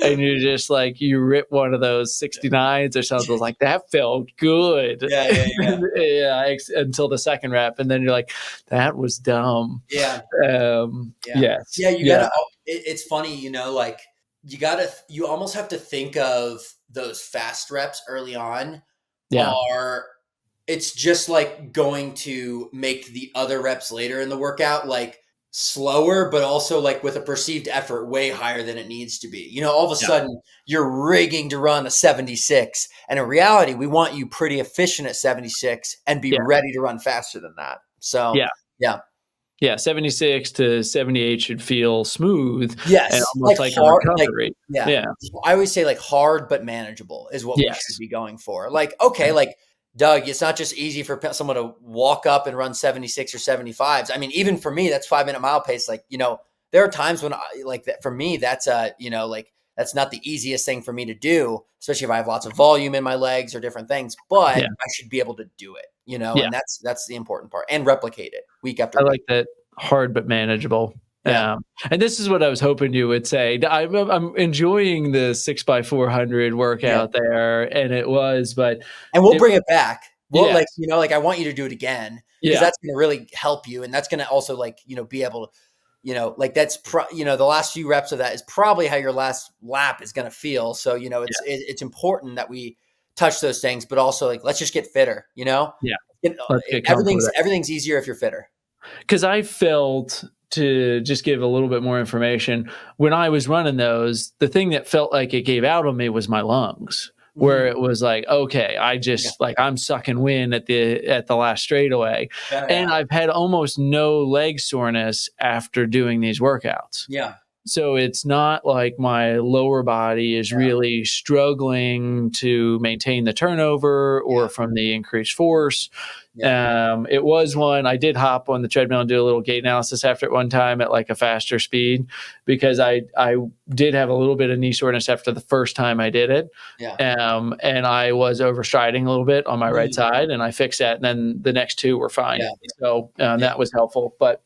and you're just like, you rip one of those 69s or something like that felt good. Yeah. Until the second rep. And then you're like, that was dumb. Yeah. Yes. Yeah. You gotta, it's funny, like, you almost have to think of those fast reps early on it's just like going to make the other reps later in the workout, like slower, but also like with a perceived effort way higher than it needs to be. All of a sudden you're rigging to run a 76. And in reality, we want you pretty efficient at 76 and be ready to run faster than that. So yeah, 76 to 78 should feel smooth. Yes. And almost like hard, a recovery. I always say like hard but manageable is what we should be going for. Like, okay, like Doug, it's not just easy for someone to walk up and run 76 or 75s. I mean, even for me, that's 5-minute mile pace. Like, there are times when for me, that's like That's not the easiest thing for me to do, especially if I have lots of volume in my legs or different things, but Yeah. I should be able to do it, Yeah. and that's the important part, and replicate it week after I week. like that, hard but manageable. Yeah. And this is what I was hoping you would say. I'm enjoying the 6x400 Yeah. workout there, and it was, but And we'll it, bring it back. We'll yes, like I want you to do it again because yeah, that's going to really help you. And that's going to also be able to, like that's, the last few reps of that is probably how your last lap is going to feel. So, it's important that we touch those things, but also like, let's just get fitter, yeah. It- Let's get comfortable with everything's easier if you're fitter. because I felt, to just give a little bit more information, when I was running those, the thing that felt like it gave out on me was my lungs, where Mhm. it was like, okay, I Yeah. just like I'm sucking wind at the last straightaway, Yeah. and Yeah. I've had almost no leg soreness after doing these workouts. Yeah. So it's not like my lower body is Yeah. really struggling to maintain the turnover or from the increased force. Yeah. It was one I did hop on the treadmill and do a little gait analysis after it one time at like a faster speed, because I did have a little bit of knee soreness after the first time I did it. Yeah. And I was overstriding a little bit on my right Mhm. side, and I fixed that. And then the next two were fine. Yeah. So Yeah. that was helpful. But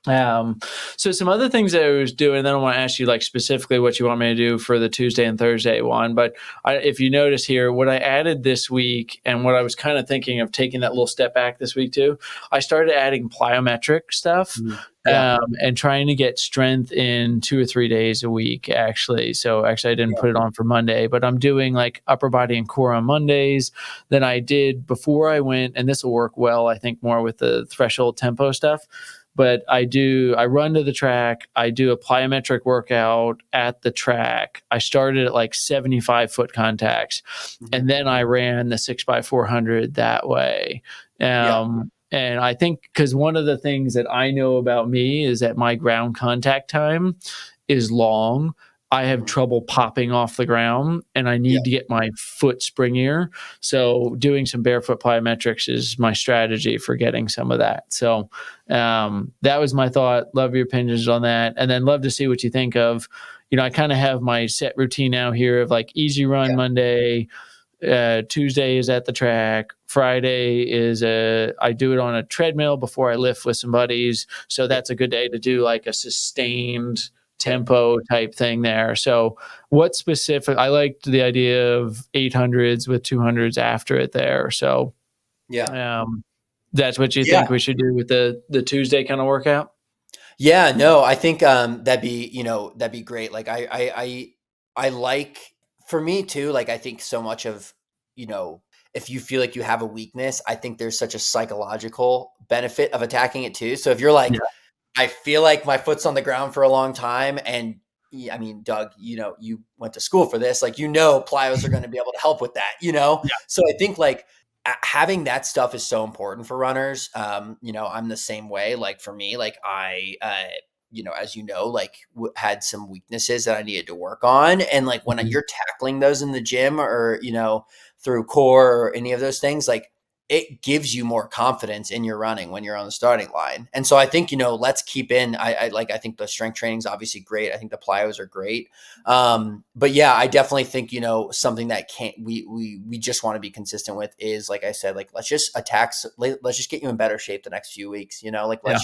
so some other things that I was doing, then I want to ask you like specifically what you want me to do for the Tuesday and Thursday one. But if you notice here, what I added this week and what I was kind of thinking of taking that little step back this week too, I started adding plyometric stuff. Mhm. Yeah. And trying to get strength in 2 or 3 days a week, actually. So actually, I didn't put it on for Monday, but I'm doing like upper body and core on Mondays. Then I did before I went, and this will work well, I think, more with the threshold tempo stuff. But I run to the track. I do a plyometric workout at the track. I started at like 75 foot contacts, Mhm. and then I ran the 6x400 that way. And I think because one of the things that I know about me is that my ground contact time is long. I have trouble popping off the ground, and I Yeah. need to get my foot springier. So doing some barefoot plyometrics is my strategy for getting some of that. So that was my thought. Love your opinions on that. And then love to see what you think of, I kind of have my set routine now here of like easy run Monday, Tuesday is at the track. Friday is I do it on a treadmill before I lift with some buddies. So that's a good day to do like a sustained tempo type thing there. So what specific, I liked the idea of 800s with 200s after it there. So Yeah. that's what you Yeah. think we should do with the Tuesday kind of workout? Yeah, no, I think that'd be great. Like I like, for me too, like I think so much of, if you feel like you have a weakness, I think there's such a psychological benefit of attacking it too. So if you're like, Yeah. I feel like my foot's on the ground for a long time, and I mean, Doug, you went to school for this, like, plyos are going to be able to help with that. Yeah. So I think like having that stuff is so important for runners. I'm the same way. Like for me, like I, as like had some weaknesses that I needed to work on. And like when Mhm. you're tackling those in the gym or, through core or any of those things, like it gives you more confidence in your running when you're on the starting line. And so I think, let's keep in, I think the strength training is obviously great. I think the plyos are great. But yeah, I definitely think, something that we just want to be consistent with is, like I said, like, let's just let's just get you in better shape the next few weeks, like, Yeah.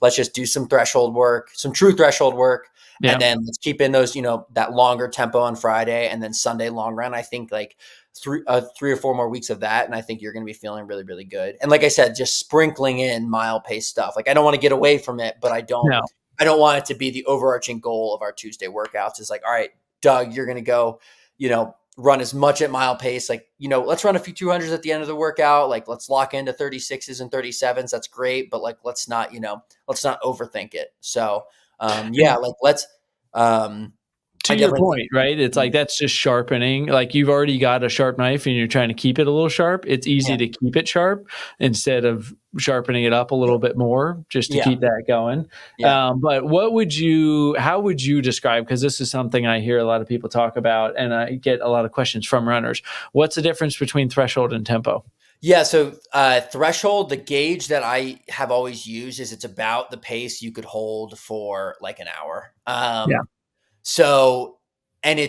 let's just do some threshold work, some true threshold work. Yeah. And then let's keep in those, that longer tempo on Friday, and then Sunday long run. I think like 3 or 4 more weeks of that, and I think you're going to be feeling really, really good. And like I said, just sprinkling in mile pace stuff. Like I don't want to get away from it, but I don't No. want it to be the overarching goal of our Tuesday workouts. Is like, all right, Doug, you're going to go, run as much at mile pace. Like, let's run a few 200s at the end of the workout. Like, let's lock into 36s and 37s. That's great, but like, let's not overthink it. So, yeah, like let's. To your point, right? It's like that's just sharpening. Like you've already got a sharp knife and you're trying to keep it a little sharp. It's easy to keep it sharp instead of sharpening it up a little bit more just to keep that going. Yeah. But how would you describe, because this is something I hear a lot of people talk about and I get a lot of questions from runners. What's the difference between threshold and tempo? Yeah. So threshold, the gauge that I have always used is it's about the pace you could hold for like an hour. Yeah. So, And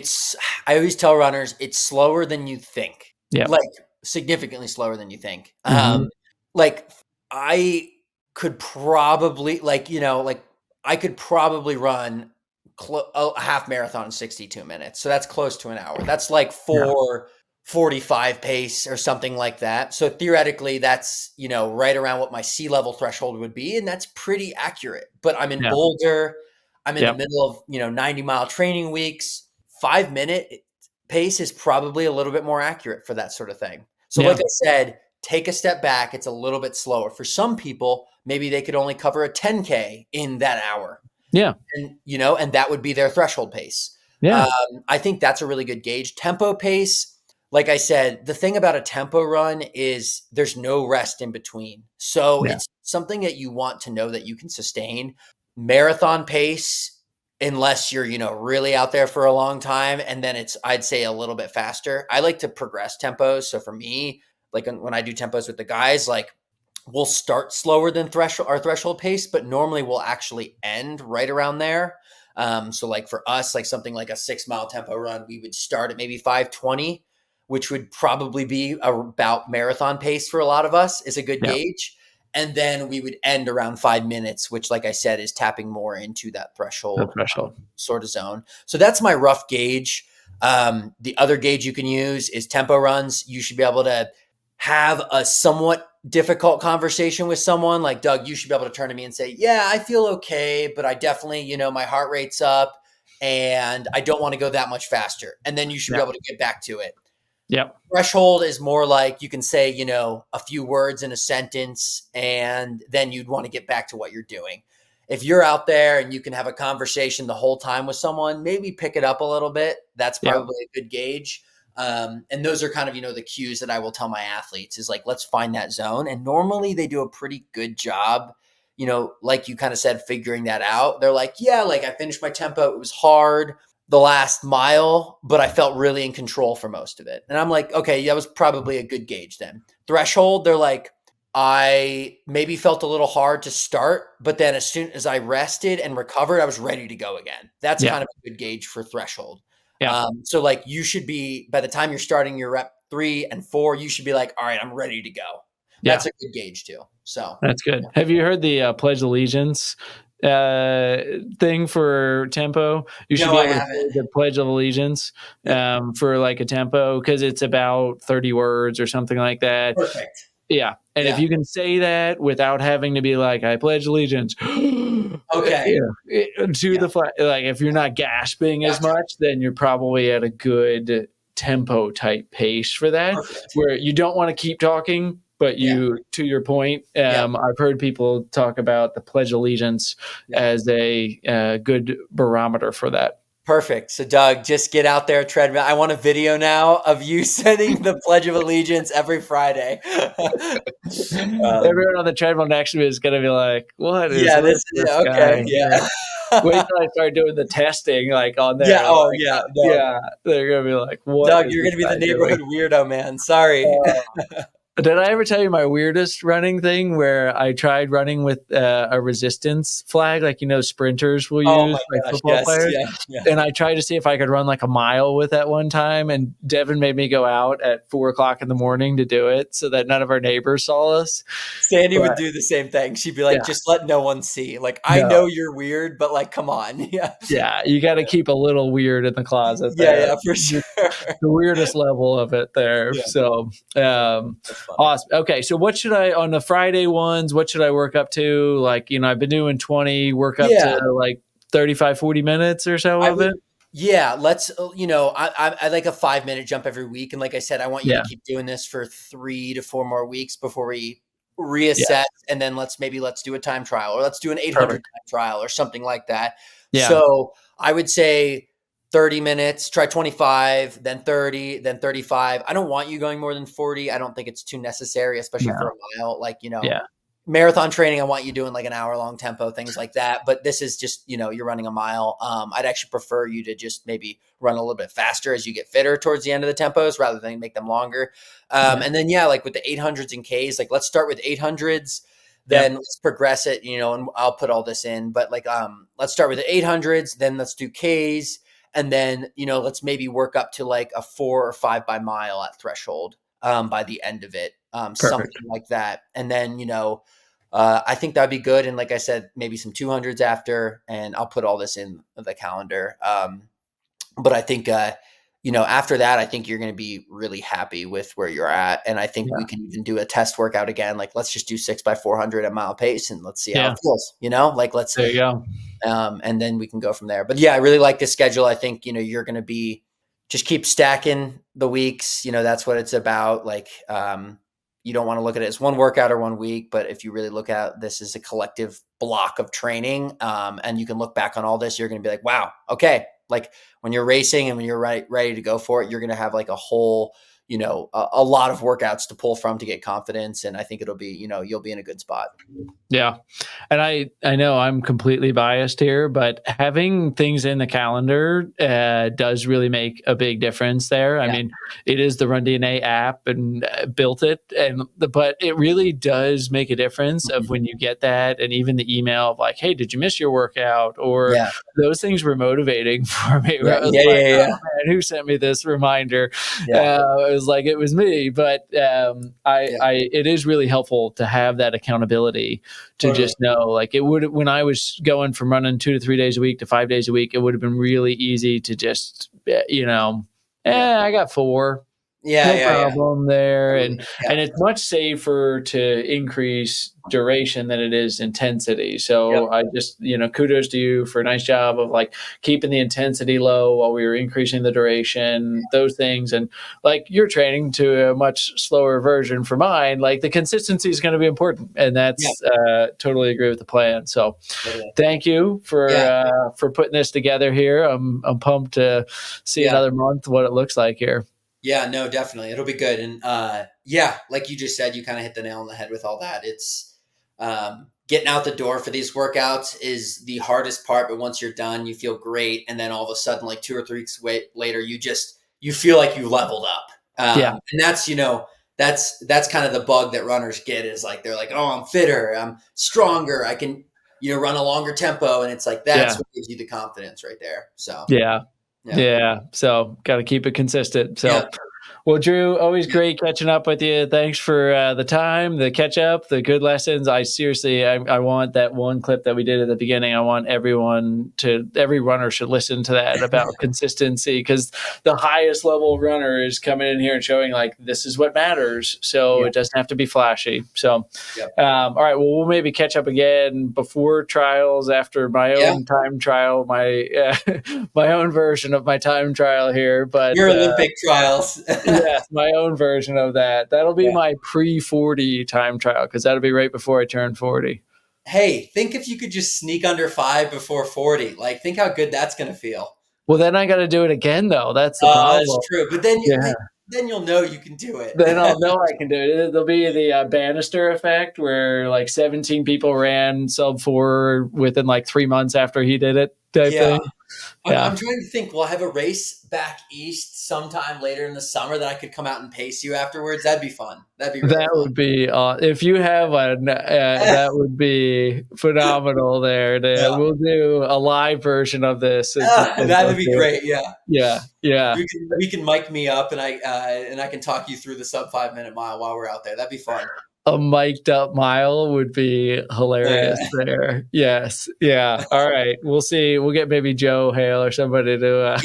I always tell runners, it's slower than you think. Yeah. Like significantly slower than you think. Mm-hmm. Like I could probably I could probably run a half marathon in 62 minutes. So that's close to an hour. That's like Yeah. 4:45 pace or something like that. So theoretically that's, right around what my sea level threshold would be. And that's pretty accurate, but I'm in Yeah. Boulder. I'm in the Yep. middle of, 90-mile training weeks. 5-minute pace is probably a little bit more accurate for that sort of thing. So like Yeah. I said, take a step back. It's a little bit slower. For some people, maybe they could only cover a 10K in that hour. Yeah. And that would be their threshold pace. Yeah. I think that's a really good gauge. Tempo pace, like I said, the thing about a tempo run is there's no rest in between. So Yeah. it's something that you want to know that you can sustain. Marathon pace, unless you're, really out there for a long time. And then I'd say a little bit faster. I like to progress tempos. So for me, like when I do tempos with the guys, like we'll start slower than our threshold pace, but normally we'll actually end right around there. So like for us, like something like a 6-mile tempo run, we would start at maybe 5:20, which would probably be about marathon pace for a lot of us, is a good Yeah. gauge. And then we would end around 5 minutes, which, like I said, is tapping more into that threshold sort of zone. So that's my rough gauge. The other gauge you can use is tempo runs. You should be able to have a somewhat difficult conversation with someone. Like, Doug, you should be able to turn to me and say, yeah, I feel okay, but I definitely, my heart rate's up and I don't want to go that much faster. And then you should be able to get back to it. Yep. Threshold is more like you can say, a few words in a sentence, and then you'd want to get back to what you're doing. If you're out there and you can have a conversation the whole time with someone, maybe pick it up a little bit. That's probably a good gauge. And those are kind of, the cues that I will tell my athletes is like, let's find that zone. And normally they do a pretty good job, like you kind of said, figuring that out. They're like, yeah, like I finished my tempo. It was hard the last mile, but I felt really in control for most of it. And I'm like, okay, that was probably a good gauge then. Threshold, they're like, I maybe felt a little hard to start, but then as soon as I rested and recovered, I was ready to go again. That's kind of a good gauge for threshold. Yeah. So like you should be, by the time you're starting your rep 3 and 4, you should be like, all right, I'm ready to go. That's a good gauge too. So that's good. Have you heard the Pledge Allegiance thing for tempo? You should be able to say the Pledge of Allegiance for like a tempo, because it's about 30 words or something like that. Perfect. Yeah. And if you can say that without having to be like, I pledge allegiance to the flag, like if you're not gasping as much, then you're probably at a good tempo type pace for that. Perfect. Where you don't want to keep talking, but to your point, I've heard people talk about the Pledge Allegiance as a good barometer for that. Perfect. So Doug, just get out there, treadmill. I want a video now of you setting the Pledge of Allegiance every Friday. Everyone on the treadmill next to me is going to be like, what is this okay. guy? Yeah. Wait till I start doing the testing like on there. Yeah. Oh, yeah. They're going to be like, what? Doug, you're going to be the neighborhood weirdo, man. Sorry. Did I ever tell you my weirdest running thing where I tried running with a resistance flag, like, sprinters will use, like football players? Yeah. And I tried to see if I could run like a mile with that one time. And Devin made me go out at 4:00 in the morning to do it so that none of our neighbors saw us. Sandy would do the same thing. She'd be like, just let no one see. Like, I know you're weird, but like, come on. Yeah. You got to keep a little weird in the closet there. Yeah, for sure. The weirdest level of it there. Yeah. So, awesome. Okay. So on the Friday ones, what should I work up to? Like, I've been doing 20, work up to like 35, 40 minutes or so of it. Yeah. Let's, I like a 5-minute jump every week. And like I said, I want you to keep doing this for 3 to 4 more weeks before we reassess. And then let's do a time trial, or let's do an 800 time trial or something like that. Yeah. So I would say 30 minutes, try 25, then 30, then 35. I don't want you going more than 40. I don't think it's too necessary, especially for a mile. Like, marathon training, I want you doing like an hour-long tempo, things like that. But this is just, you're running a mile. I'd actually prefer you to just maybe run a little bit faster as you get fitter towards the end of the tempos rather than make them longer. And then, like with the 800s and Ks, like let's start with 800s. Then let's progress it, and I'll put all this in. But like, let's start with the 800s. Then let's do Ks. And then, let's maybe work up to like a 4 or 5 by mile at threshold by the end of it. Something like that. And then, I think that'd be good. And like I said, maybe some 200s after, and I'll put all this in the calendar. But I think, after that, I think you're going to be really happy with where you're at. And I think we can even do a test workout again. Like, let's just do 6x400 at mile pace and let's see how it feels, there you go. And then we can go from there. But yeah, I really like this schedule. I think, you're going to be, just keep stacking the weeks. That's what it's about. Like, you don't want to look at it as one workout or 1 week, but if you really look at this as a collective block of training, and you can look back on all this, you're going to be like, wow, okay. Like when you're racing and when you're ready to go for it, you're going to have like a whole, a lot of workouts to pull from to get confidence. And I think it'll be, you'll be in a good spot. Yeah. And I know I'm completely biased here, but having things in the calendar does really make a big difference there. I mean, it is the Run DNA app and built it, but it really does make a difference of when you get that, and even the email of like, hey, did you miss your workout? Or those things were motivating for me. Oh, man, who sent me this reminder? It was like, it was me, but it is really helpful to have that accountability to just know, like it would, when I was going from running 2 to 3 days a week to 5 days a week, it would have been really easy to just, I got 4. No problem there. And it's much safer to increase duration than it is intensity. So I just, kudos to you for a nice job of like keeping the intensity low while we were increasing the duration, those things. And like you're training to a much slower version for mine, like the consistency is going to be important. And that's totally agree with the plan. So thank you for putting this together here. I'm pumped to see another month what it looks like here. Yeah, no, definitely. It'll be good. And like you just said, you kind of hit the nail on the head with all that. It's getting out the door for these workouts is the hardest part. But once you're done, you feel great. And then all of a sudden, like 2 or 3 weeks later, you feel like you leveled up. And that's, that's kind of the bug that runners get, is like, they're like, oh, I'm fitter, I'm stronger, I can, run a longer tempo. And it's like, that's what gives you the confidence right there. So, Yeah. So got to keep it consistent. So, well, Drew, always great catching up with you. Thanks for the time, the catch up, the good lessons. I seriously, I want that one clip that we did at the beginning. I want every runner should listen to that about consistency, because the highest level runner is coming in here and showing like, this is what matters. So it doesn't have to be flashy. So, all right, well, we'll maybe catch up again before trials, after my own time trial, my own version of my time trial here, but your Olympic trials. Yes, my own version of that. That'll be my pre-40 time trial, because that'll be right before I turn 40. Hey, think if you could just sneak under 5 before 40. Like, think how good that's going to feel. Well, then I got to do it again, though. That's the problem. That's true. But then you'll know you can do it. Then I'll know I can do it. There'll be the Bannister effect, where like 17 people ran sub 4 within like 3 months after he did it. Type thing. I'm trying to think. We'll have a race back east sometime later in the summer that I could come out and pace you afterwards. That'd be fun. That'd be really fun. Would be if you have one. That would be phenomenal. We'll do a live version of this. That would be great. Yeah. We can mic me up, and I can talk you through the sub 5 minute mile while we're out there. That'd be fun. A mic'd up mile would be hilarious there. Yes. Yeah. All right. We'll see. We'll get maybe Joe Hale or somebody to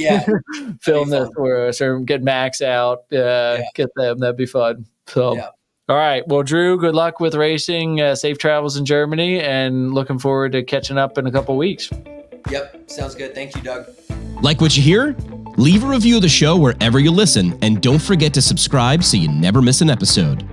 film this for us, or get Max out, get them. That'd be fun. So, all right. Well, Drew, good luck with racing. Safe travels in Germany, and looking forward to catching up in a couple of weeks. Yep. Sounds good. Thank you, Doug. Like what you hear? Leave a review of the show wherever you listen, and don't forget to subscribe so you never miss an episode.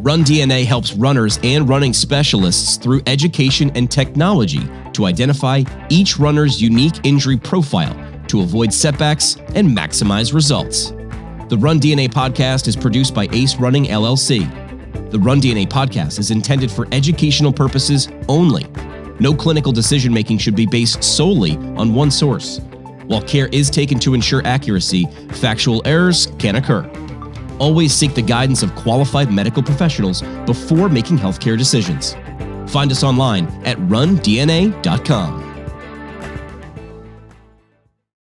Run DNA helps runners and running specialists through education and technology to identify each runner's unique injury profile to avoid setbacks and maximize results. The Run DNA podcast is produced by Ace Running LLC. The Run DNA podcast is intended for educational purposes only. No clinical decision-making should be based solely on one source. While care is taken to ensure accuracy, factual errors can occur. Always seek the guidance of qualified medical professionals before making healthcare decisions. Find us online at rundna.com.